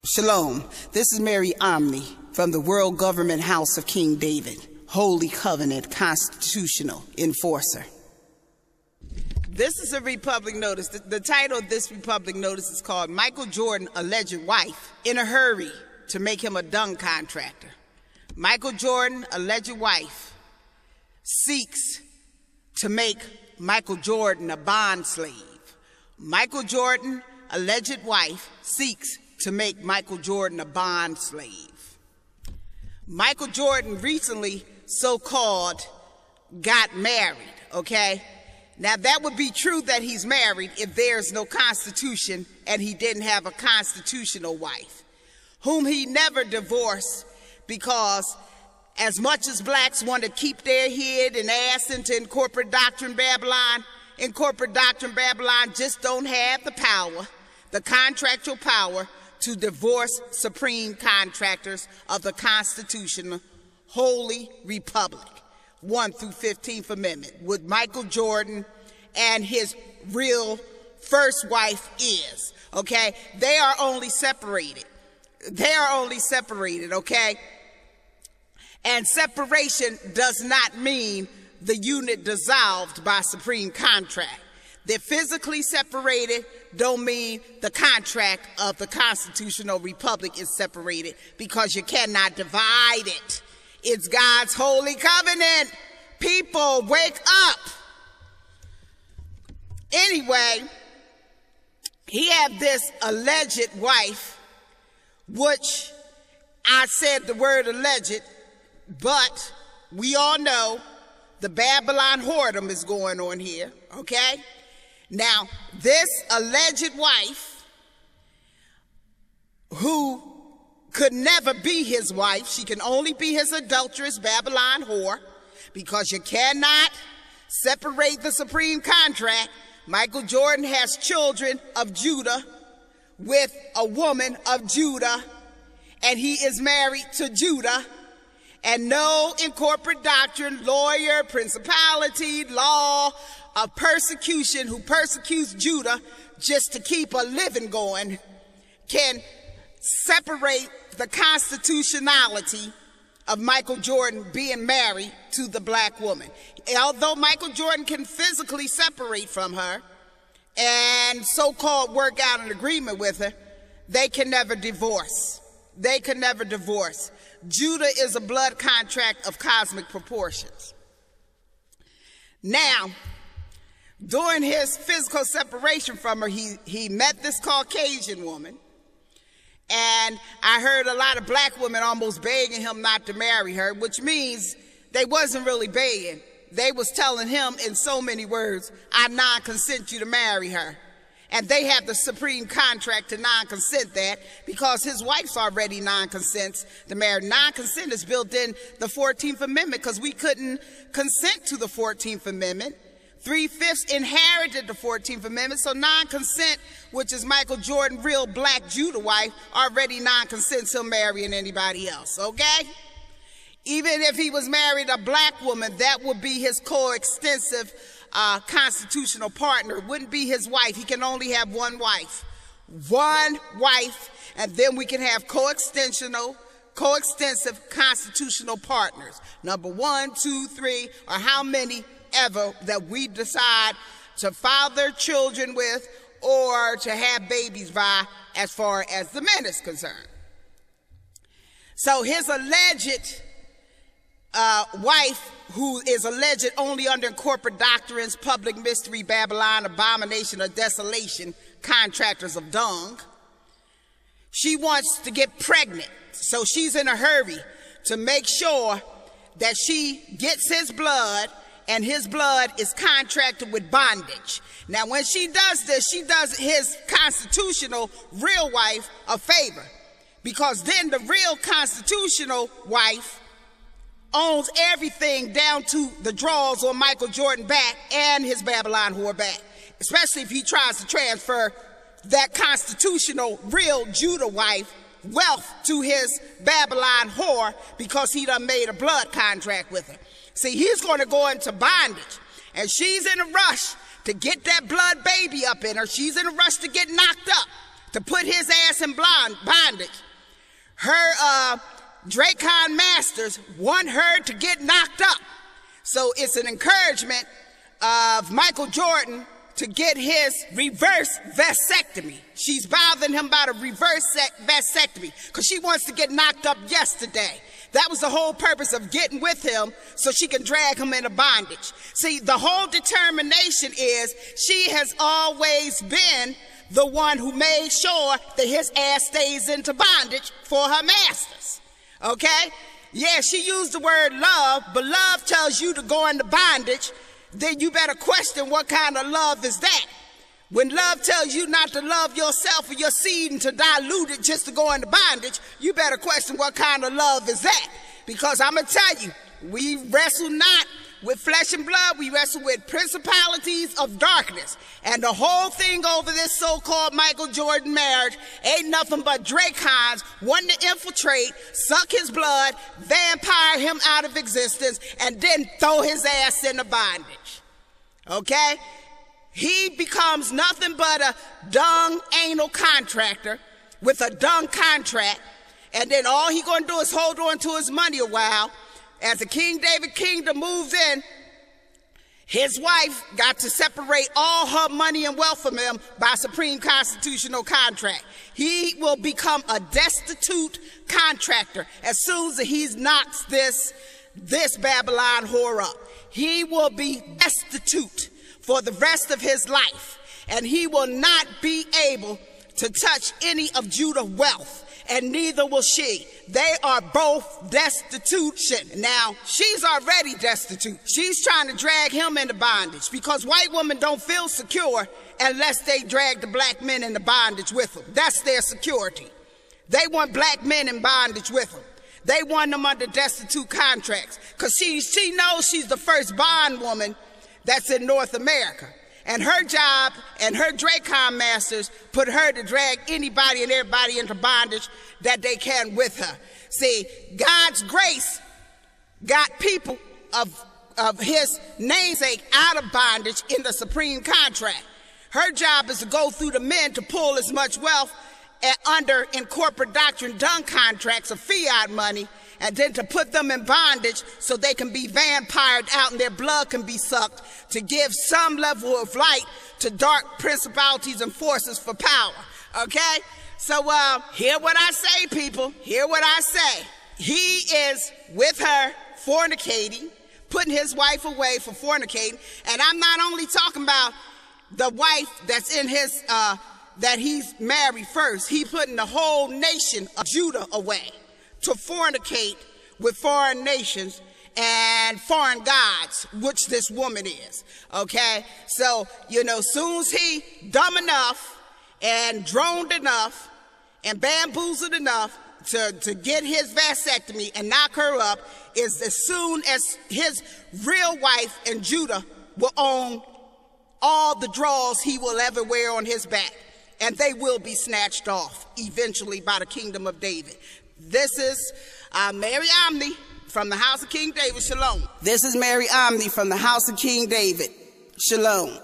Shalom, this is Mary Omni from the World Government House of King David, Holy Covenant Constitutional Enforcer. This is a Republic Notice. The title of this Republic Notice is called Michael Jordan, Alleged Wife, in a Hurry to Make Him a Dung Contractor. Michael Jordan, alleged wife, seeks to make Michael Jordan a bond slave. Michael Jordan, alleged wife, seeks to make Michael Jordan a bond slave. Michael Jordan recently, so-called, got married, okay? Now, that would be true that he's married if there's no constitution and he didn't have a constitutional wife, whom he never divorced, because as much as blacks want to keep their head and ass into corporate doctrine Babylon, in corporate doctrine Babylon just don't have the power, the contractual power, to divorce supreme contractors of the Constitutional Holy Republic, 1 through 15th Amendment, what Michael Jordan and his real first wife is, okay? They are only separated. They are only separated, okay? And separation does not mean the unit dissolved by supreme contract. They're physically separated, don't mean the contract of the Constitutional Republic is separated, because you cannot divide it. It's God's holy covenant. People, wake up. Anyway, he had this alleged wife, which I said the word alleged, but we all know the Babylon whoredom is going on here, okay? Now, this alleged wife, who could never be his wife, she can only be his adulterous Babylon whore, because you cannot separate the supreme contract. Michael Jordan has children of Judah with a woman of Judah, and he is married to Judah. And no, in corporate doctrine, lawyer, principality, law of persecution who persecutes Judah just to keep a living going can separate the constitutionality of Michael Jordan being married to the black woman. Although Michael Jordan can physically separate from her and so-called work out an agreement with her, they can never divorce. They can never divorce. Judah is a blood contract of cosmic proportions. Now, during his physical separation from her, he met this Caucasian woman, and I heard a lot of black women almost begging him not to marry her, which means they wasn't really begging. They was telling him in so many words, I non-consent you to marry her. And they have the supreme contract to non-consent that, because his wife's already non-consents to marry. Non-consent is built in the 14th Amendment, because we couldn't consent to the 14th Amendment. 3/5 inherited the 14th Amendment, so non-consent, which is Michael Jordan, real black Judah wife, already non-consents him marrying anybody else, okay? Even if he was married a black woman, that would be his coextensive constitutional partner. It wouldn't be his wife. He can only have one wife. One wife, and then we can have coextensive constitutional partners. Number 1, 2, 3, or how many ever that we decide to father children with or to have babies by, as far as the men is concerned. So his alleged wife, who is alleged only under corporate doctrines, public mystery, Babylon, abomination of desolation, contractors of dung, she wants to get pregnant. So she's in a hurry to make sure that she gets his blood, and his blood is contracted with bondage. Now, when she does this, she does his constitutional real wife a favor, because then the real constitutional wife owns everything down to the drawers on Michael Jordan back and his Babylon whore back, especially if he tries to transfer that constitutional real Judah wife wealth to his Babylon whore, because he done made a blood contract with her. See, he's going to go into bondage, and she's in a rush to get that blood baby up in her. She's in a rush to get knocked up, to put his ass in bondage. Her Dracon masters want her to get knocked up. So it's an encouragement of Michael Jordan to get his reverse vasectomy. She's bothering him about a reverse vasectomy because she wants to get knocked up yesterday. That was the whole purpose of getting with him, so she can drag him into bondage. See, the whole determination is she has always been the one who made sure that his ass stays into bondage for her masters. Okay? Yeah, she used the word love, but love tells you to go into bondage. Then you better question what kind of love is that. When love tells you not to love yourself or your seed and to dilute it just to go into bondage, you better question what kind of love is that. Because I'm going to tell you, we wrestle not with flesh and blood, we wrestle with principalities of darkness. And the whole thing over this so-called Michael Jordan marriage ain't nothing but Dracons wanting to infiltrate, suck his blood, vampire him out of existence, and then throw his ass into bondage. Okay? He becomes nothing but a dung anal contractor with a dung contract, and then all he gonna do is hold on to his money a while. As the King David kingdom moves in, his wife got to separate all her money and wealth from him by supreme constitutional contract. He will become a destitute contractor as soon as he knocks this Babylon whore up. He will be destitute for the rest of his life, and he will not be able to touch any of Judah's wealth, and neither will she. They are both destitution. Now, she's already destitute. She's trying to drag him into bondage because white women don't feel secure unless they drag the black men into bondage with them. That's their security. They want black men in bondage with them. They want them under destitute contracts because she knows she's the first bondwoman that's in North America. And her job and her Dracon masters put her to drag anybody and everybody into bondage that they can with her. See, God's grace got people of his namesake out of bondage in the supreme contract. Her job is to go through the men to pull as much wealth under in corporate doctrine done contracts of fiat money, and then to put them in bondage so they can be vampired out and their blood can be sucked to give some level of light to dark principalities and forces for power. Okay? So, hear what I say, people. Hear what I say. He is with her fornicating, putting his wife away for fornicating. And I'm not only talking about the wife that's in his, that he's married first. He's putting the whole nation of Judah away to fornicate with foreign nations and foreign gods, which this woman is, okay? So, you know, soon as he dumb enough and droned enough and bamboozled enough to get his vasectomy and knock her up is as soon as his real wife and Judah will own all the drawers he will ever wear on his back, and they will be snatched off eventually by the kingdom of David. This is Mary Omni from the house of King David. Shalom. This is Mary Omni from the house of King David. Shalom.